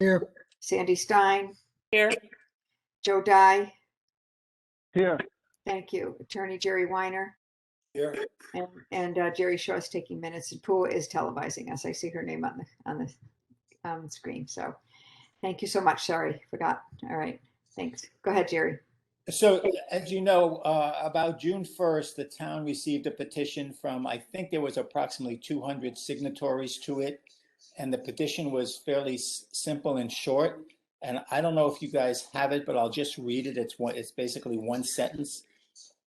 Here. Sandy Stein, Here. Joe Dye, Here. thank you. Attorney Jerry Weiner, Here. and Jerry Shaw is taking minutes, and Pooh is televising us. I see her name on the screen. So thank you so much. Sorry, forgot. All right, thanks. Go ahead, Jerry. So, as you know, about June 1st, the town received a petition from, I think there was approximately 200 signatories to it. And the petition was fairly simple and short. And I don't know if you guys have it, but I'll just read it. It's basically one sentence.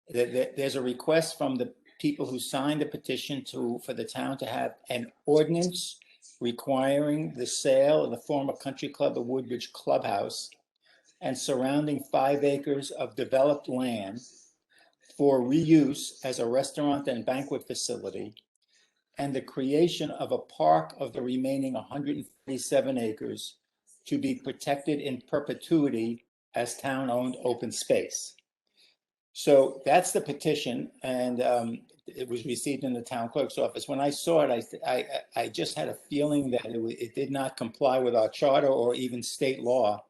There's a request from the people who signed the petition for the town to have an ordinance requiring the sale of the former Country Club of Woodbridge clubhouse and surrounding 5 acres of developed land for reuse as a restaurant and banquet facility, and the creation of a park of the remaining 137 acres to be protected in perpetuity as town-owned open space. So that's the petition, and it was received in the town clerk's office. When I saw it, I just had a feeling that it did not comply with our charter or even state law.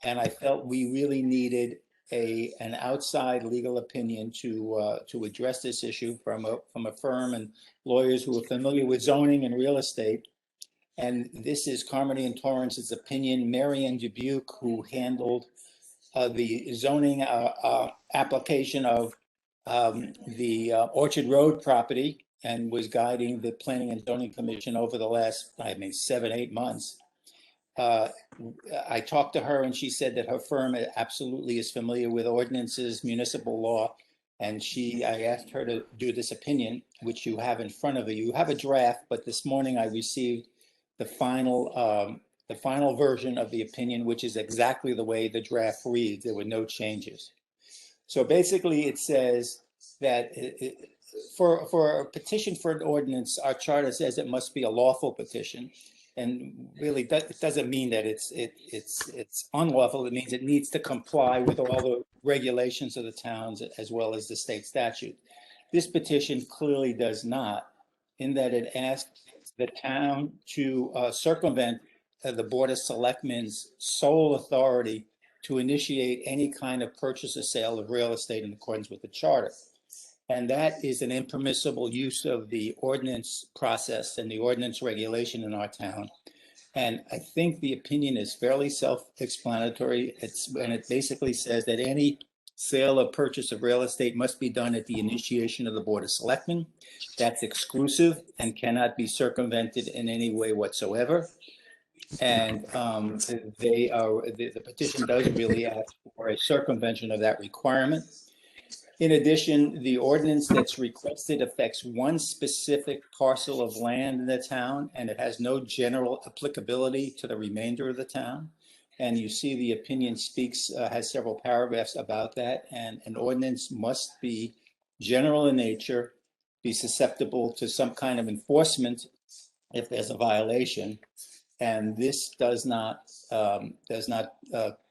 And I felt we really needed an outside legal opinion to address this issue from a firm and lawyers who are familiar with zoning and real estate. And this is Carmody and Torrance's opinion. Marianne Dubuque, who handled the zoning application of the Orchard Road property and was guiding the Planning and Zoning Commission over the last, 7-8 months. I talked to her and she said that her firm absolutely is familiar with ordinances, municipal law, and I asked her to do this opinion, which you have in front of you. You have a draft, but this morning I received the final version of the opinion, which is exactly the way the draft reads. There were no changes. So basically it says that for a petition for an ordinance, our charter says it must be a lawful petition. And really, it doesn't mean that it's unlawful. It means it needs to comply with all the regulations of the towns as well as the state statute. This petition clearly does not, in that it asks the town to circumvent the Board of Selectmen's sole authority to initiate any kind of purchase or sale of real estate in accordance with the charter. And that is an impermissible use of the ordinance process and the ordinance regulation in our town. And I think the opinion is fairly self-explanatory. And it basically says that any sale or purchase of real estate must be done at the initiation of the Board of Selectmen. That's exclusive and cannot be circumvented in any way whatsoever. And the petition does really ask for a circumvention of that requirement. In addition, the ordinance that's requested affects one specific parcel of land in the town, and it has no general applicability to the remainder of the town. And you see the opinion has several paragraphs about that, and an ordinance must be general in nature, be susceptible to some kind of enforcement if there's a violation. And this does not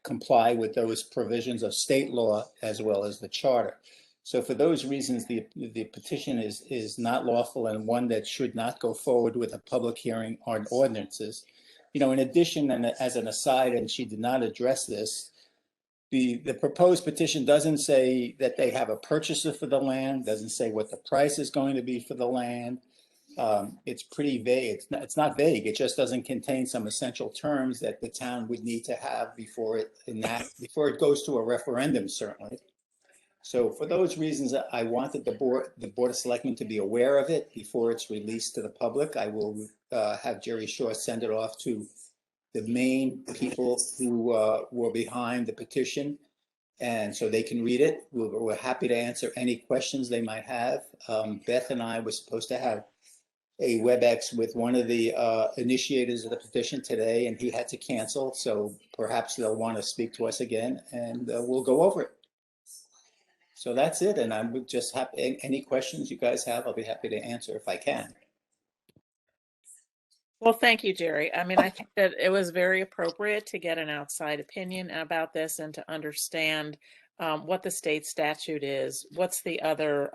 comply with those provisions of state law as well as the charter. So for those reasons, the petition is not lawful and one that should not go forward with a public hearing on ordinances. In addition, and as an aside, and she did not address this, the proposed petition doesn't say that they have a purchaser for the land, doesn't say what the price is going to be for the land. It's pretty vague. It's not vague. It just doesn't contain some essential terms that the town would need to have before it goes to a referendum, certainly. So for those reasons, I wanted the Board of Selectmen to be aware of it before it's released to the public. I will have Jerry Shaw send it off to the main people who were behind the petition, and so they can read it. We're happy to answer any questions they might have. Beth and I were supposed to have a WebEx with one of the initiators of the petition today, and he had to cancel. So perhaps they'll want to speak to us again, and we'll go over it. So that's it. And I'm just happy. Any questions you guys have, I'll be happy to answer if I can. Well, thank you, Jerry. I mean, I think that it was very appropriate to get an outside opinion about this and to understand what the state statute is. What's the other,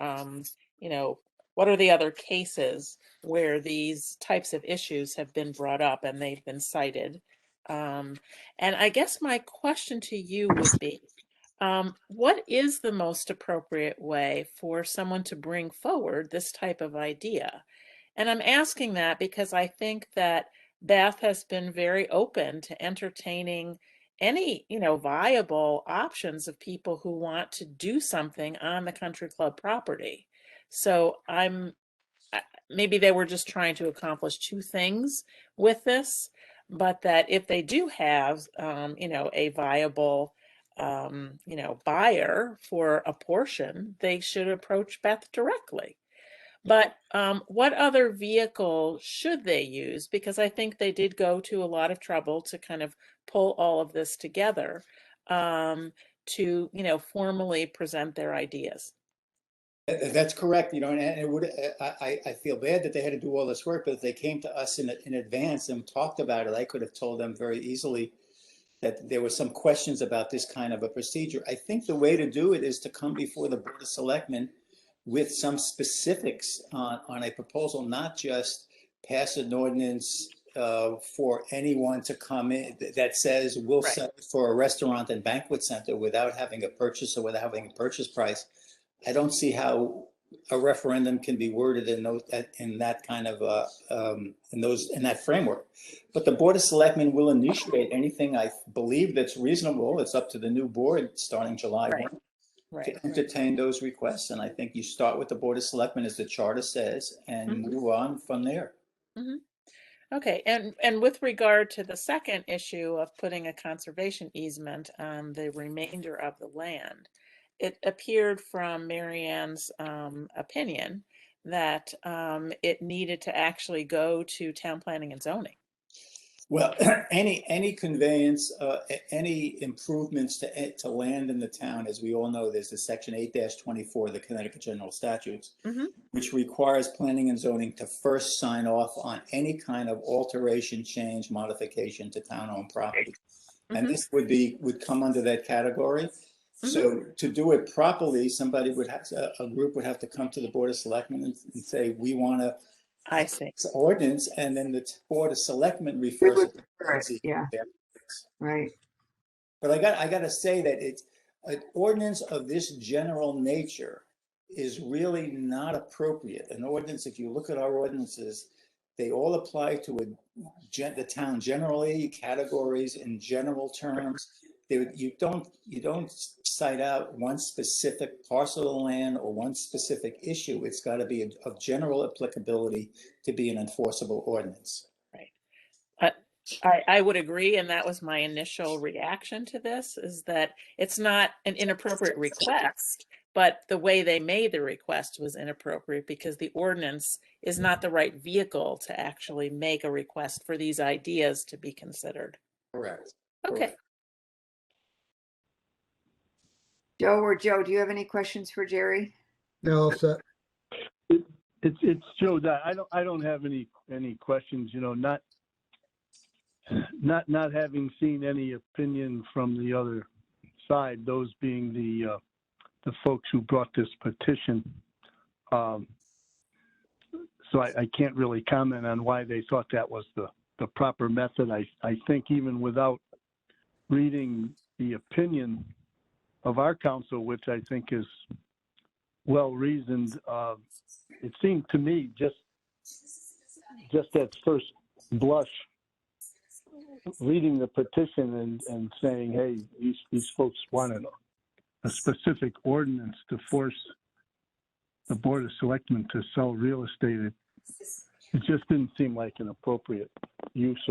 what are the other cases where these types of issues have been brought up and they've been cited? And I guess my question to you would be, what is the most appropriate way for someone to bring forward this type of idea? And I'm asking that because I think that Beth has been very open to entertaining any, viable options of people who want to do something on the country club property. So maybe they were just trying to accomplish two things with this, but that if they do have, a viable, buyer for a portion, they should approach Beth directly. But what other vehicle should they use? Because I think they did go to a lot of trouble to kind of pull all of this together to, formally present their ideas. That's correct, and it would, I feel bad that they had to do all this work, but if they came to us in advance and talked about it, I could have told them very easily that there were some questions about this kind of a procedure. I think the way to do it is to come before the Board of Selectmen with some specifics on a proposal, not just pass an ordinance for anyone to come in that says we'll Right. sell it for a restaurant and banquet center without having a purchase or without having a purchase price. I don't see how a referendum can be worded in that kind of in that framework. But the Board of Selectmen will initiate anything I believe that's reasonable. It's up to the new board starting July 1 Right. to entertain those requests. And I think you start with the Board of Selectmen, as the charter says, and move on from there. Mm-hmm. Okay, and with regard to the second issue of putting a conservation easement on the remainder of the land, it appeared from Mary Ann's opinion that it needed to actually go to town planning and zoning. Well, any conveyance, any improvements to land in the town, as we all know, there's the section 8-24 of the Connecticut General Statutes, which requires planning and zoning to first sign off on any kind of alteration, change, modification to town-owned property. And this would come under that category. So to do it properly, a group would have to come to the Board of Selectmen and say, we want to I see. ordinance, and then the Board of Selectmen refers it to. Yeah. Right. But I got to say that it's an ordinance of this general nature is really not appropriate. An ordinance, if you look at our ordinances, they all apply to the town generally, categories in general terms. You don't cite out one specific parcel of land or one specific issue. It's got to be of general applicability to be an enforceable ordinance. Right. I would agree, and that was my initial reaction to this, is that it's not an inappropriate request, but the way they made the request was inappropriate because the ordinance is not the right vehicle to actually make a request for these ideas to be considered. Correct. Okay. Correct. Joe, do you have any questions for Jerry? No, sir. It's Joe. I don't have any questions. Not having seen any opinion from the other side. Those being the folks who brought this petition. So I can't really comment on why they thought that was the proper method. I think even without reading the opinion of our council, which I think is well reasoned, it seemed to me just at first blush, reading the petition and saying, hey, these folks wanted a specific ordinance to force the Board of Selectmen to sell real estate. It just didn't seem like an appropriate use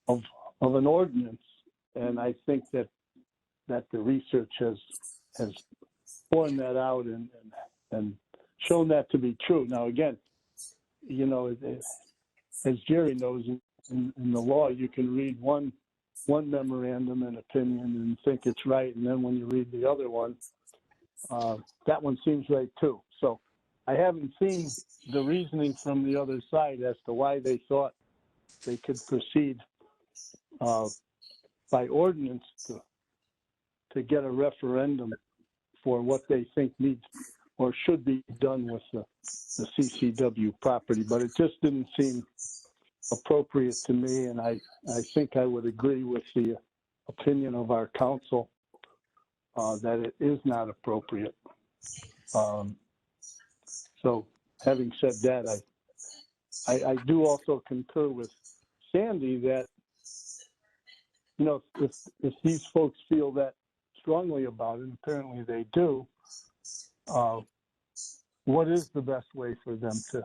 of an ordinance. And I think that the research has borne that out and shown that to be true. Now, again, as Jerry knows, in the law, you can read one memorandum and opinion and think it's right, and then when you read the other one, that one seems right too. So I haven't seen the reasoning from the other side as to why they thought they could proceed by ordinance to get a referendum for what they think needs or should be done with the CCW property. But it just didn't seem appropriate to me, and I think I would agree with the opinion of our council that it is not appropriate. So having said that, I do also concur with Sandy that, you know, if these folks feel that strongly about it, and apparently they do, what is the best way for them to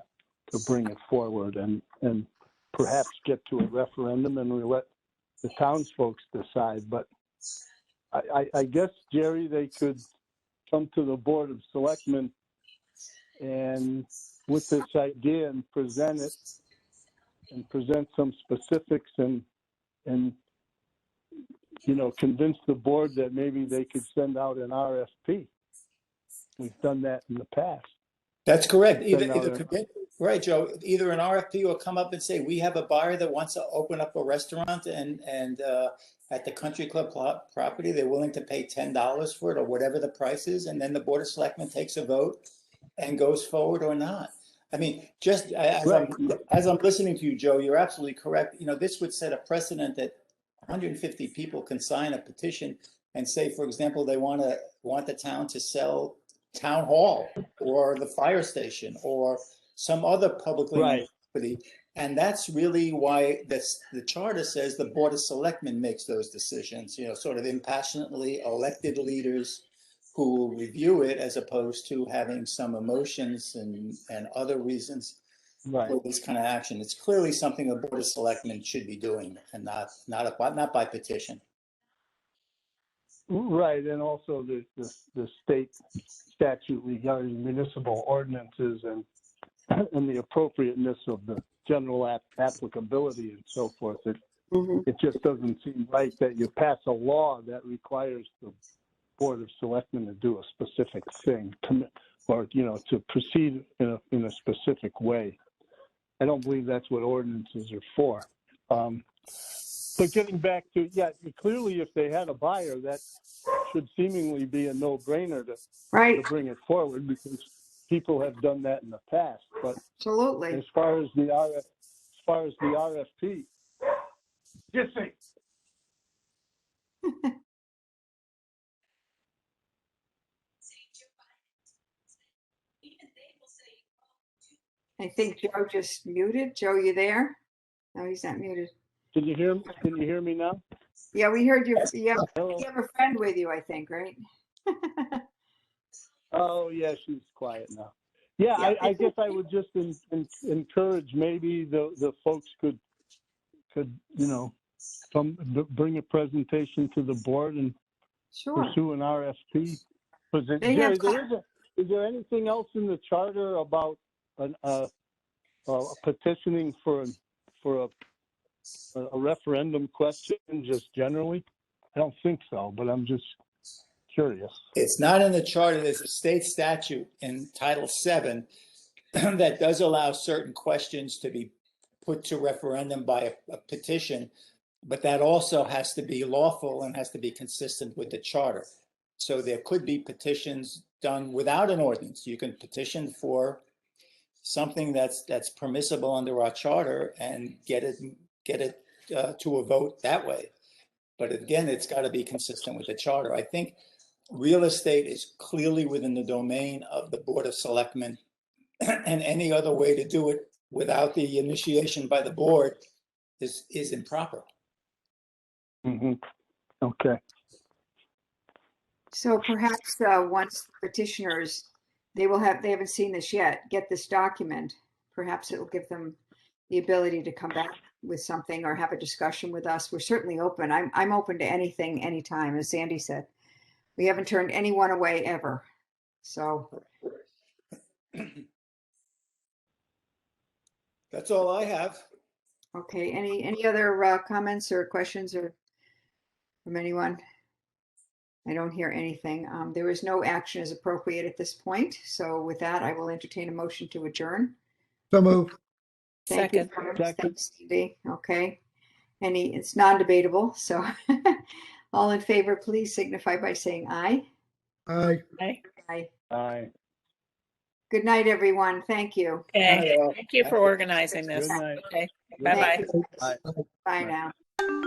bring it forward and perhaps get to a referendum and we let the townsfolk decide. But I guess, Jerry, they could come to the Board of Selectmen and with this idea and present it and present some specifics and you know, convince the board that maybe they could send out an RFP. We've done that in the past. That's correct. Send out Right, Joe, either an RFP or come up and say, we have a buyer that wants to open up a restaurant and at the Country Club property, they're willing to pay $10 for it or whatever the price is. And then the Board of Selectmen takes a vote and goes forward or not. I mean, just as I'm listening to you, Joe, you're absolutely correct. You know, this would set a precedent that 150 people can sign a petition and say, for example, they want the town to sell town hall or the fire station or some other publicly owned property. And that's really why the charter says the Board of Selectmen makes those decisions, you know, sort of impassionately elected leaders who will review it as opposed to having some emotions and other reasons for this kind of action. It's clearly something the Board of Selectmen should be doing and not by petition. Right, and also the state statute regarding municipal ordinances and the appropriateness of the general applicability and so forth. It just doesn't seem right that you pass a law that requires the Board of Selectmen to do a specific thing, or you know, to proceed in a specific way. I don't believe that's what ordinances are for. But getting back to, clearly if they had a buyer, that should seemingly be a no-brainer to bring it forward because people have done that in the past. But absolutely, as far as the RFP, just say. I think Joe just muted. Joe, you there? No, he's not muted. Can you hear me now? Yeah, we heard you. You Hello? have a friend with you, I think, right? Oh, yeah, she's quiet now. Yeah, Yeah. I guess I would just encourage maybe the folks could you know, bring a presentation to the board and pursue an RFP. Jerry, is there anything else in the charter about petitioning for a referendum question just generally? I don't think so, but I'm just curious. It's not in the charter. There's a state statute in Title VII that does allow certain questions to be put to referendum by a petition, but that also has to be lawful and has to be consistent with the charter. So there could be petitions done without an ordinance. You can petition for something that's permissible under our charter and get it to a vote that way. But again, it's got to be consistent with the charter. I think real estate is clearly within the domain of the Board of Selectmen, and any other way to do it without the initiation by the board is improper. Okay. So perhaps once petitioners, they haven't seen this yet, get this document, perhaps it will give them the ability to come back with something or have a discussion with us. We're certainly open. I'm open to anything, anytime, as Sandy said. We haven't turned anyone away ever. So. That's all I have. Okay, any other comments or questions or from anyone? I don't hear anything. There is no action as appropriate at this point. So with that, I will entertain a motion to adjourn. So move. Thank Second. you. Thanks, Cindy. Okay. It's non-debatable. So all in favor, please signify by saying aye. Aye. Okay. Aye. Aye. Good night, everyone. Thank you. Okay, thank you for organizing this. Good night. Okay, Good bye-bye. Thank you. Bye. Bye now.